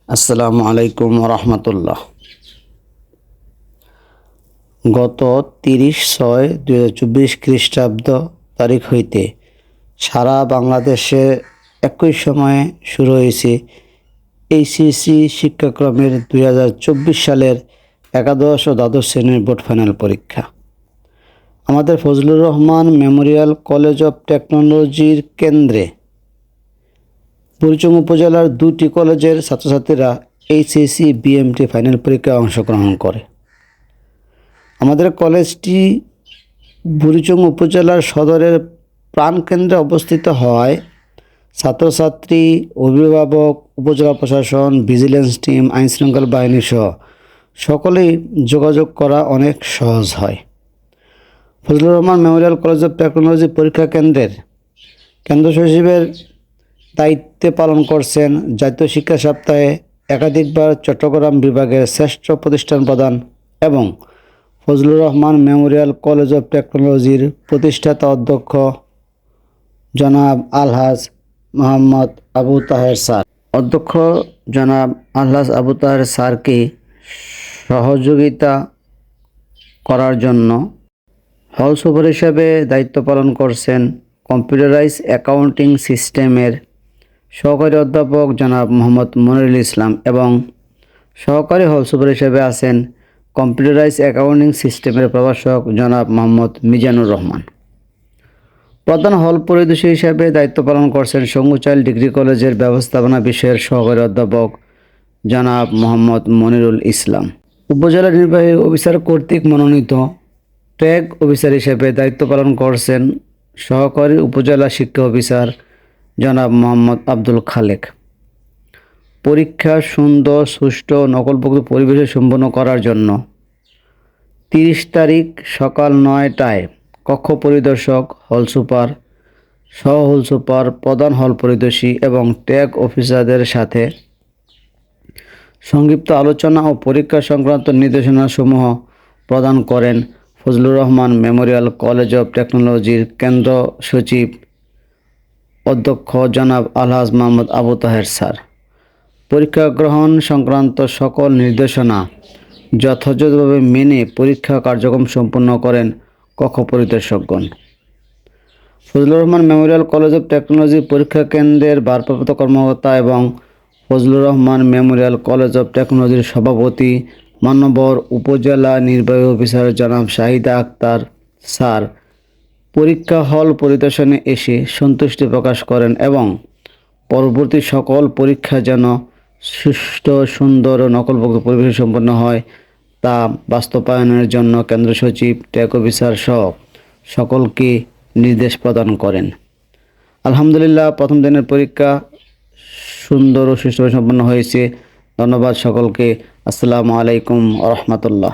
আসসালামু আলাইকুম রহমতুল্লাহ। গত 30/6/2024 খ্রিস্টাব্দ তারিখ হইতে সারা বাংলাদেশে একই সময়ে শুরু হয়েছে এইচএসসি শিক্ষাক্রমের 2024 সালের একাদশ ও দ্বাদশ শ্রেণীর বোর্ড ফাইনাল পরীক্ষা। আমাদের Fazlur Rahman memorial college of টেকনোলজির কেন্দ্রে বুড়িচং উপজেলার 2টি কলেজের ছাত্রছাত্রীরা এইচএসসি বিএমটি ফাইনাল পরীক্ষায় অংশগ্রহণ করে। আমাদের কলেজটি বুড়িচং উপজেলার সদরের প্রাণকেন্দ্রে অবস্থিত হওয়ায় ছাত্রছাত্রী, অভিভাবক, উপজেলা প্রশাসন, ভিজিলেন্স টিম, আইনশৃঙ্খলা বাহিনী সহ সকলেই যোগাযোগ করা অনেক সহজ হয়। Fazlur Rahman memorial college of technology পরীক্ষা কেন্দ্রের কেন্দ্র সচিবের দায়িত্বে পালন করছেন জাতীয় শিক্ষা সপ্তাহে একাধিকবার চট্টগ্রাম বিভাগের শ্রেষ্ঠ প্রতিষ্ঠান প্রদান এবং Fazlur Rahman memorial college of টেকনোলজির প্রতিষ্ঠাতা অধ্যক্ষ জনাব আলহাজ মোহাম্মদ আবু তাহের স্যার। অধ্যক্ষ জনাব আলহাজ আবু তাহের স্যারকে সহযোগিতা করার জন্য হল সুপার হিসেবে দায়িত্ব পালন করছেন কম্পিউটারাইজ অ্যাকাউন্টিং সিস্টেমের সহকারী অধ্যাপক জনাব মোহাম্মদ মনিরুল ইসলাম এবং সহকারী হল সুপার হিসেবে আছেন কম্পিউটারাইজ অ্যাকাউন্টিং সিস্টেমের প্রভাষক জনাব মোহাম্মদ মিজানুর রহমান। প্রধান হল পরিদর্শক হিসেবে দায়িত্ব পালন করছেন সঙ্গুচাইল ডিগ্রি কলেজের ব্যবস্থাপনা বিষয়ের সহকারী অধ্যাপক জনাব মোহাম্মদ মনিরুল ইসলাম। উপজেলা নির্বাহী অফিসার কর্তৃক মনোনীত ট্যাগ অফিসার হিসেবে দায়িত্ব পালন করছেন সহকারী উপজেলা শিক্ষা অফিসার জনাব মোহাম্মদ আব্দুল খালেক। পরীক্ষা সুন্দর, সুষ্ঠু ও নকলমুক্ত পরিবেশে সম্পন্ন করার জন্য 30 তারিখ সকাল 9টায় কক্ষ পরিদর্শক, হল সুপার, সহ হল সুপার, প্রধান হল পরিদর্শী এবং ট্যাগ অফিসারদের সাথে সংক্ষিপ্ত আলোচনা ও পরীক্ষা সংক্রান্ত নির্দেশনাসমূহ প্রদান করেন Fazlur Rahman memorial college of টেকনোলজির কেন্দ্র সচিব অধ্যক্ষ জনাব আলহাজ মোহাম্মদ আবু তাহের স্যার। পরীক্ষা গ্রহণ সংক্রান্ত সকল নির্দেশনা যথাযথভাবে মেনে পরীক্ষা কার্যক্রম সম্পন্ন করেন কক্ষ পরিদর্শকগণ। Fazlur Rahman memorial college of technology পরীক্ষা কেন্দ্রের ভারপ্রাপ্ত কর্মকর্তা এবং Fazlur Rahman memorial college of টেকনোলজির সভাপতি মান্যবর উপজেলা নির্বাহী অফিসার জনাব শাহিদা আক্তার স্যার পরীক্ষা হল পরিদর্শনে এসে সন্তুষ্টি প্রকাশ করেন এবং পরবর্তী সকল পরীক্ষা যেন সুষ্ঠু, সুন্দর ও নকলমুক্ত পরিবেশে সম্পন্ন হয় তা বাস্তবায়নের জন্য কেন্দ্র সচিব, ট্যাগ অফিসার সহ সকলকে নির্দেশ প্রদান করেন। আলহামদুলিল্লাহ, প্রথম দিনের পরীক্ষা সুন্দর ও সুষ্ঠুভাবে সম্পন্ন হয়েছে। ধন্যবাদ সকলকে। আসসালামু আলাইকুম রহমতুল্লাহ।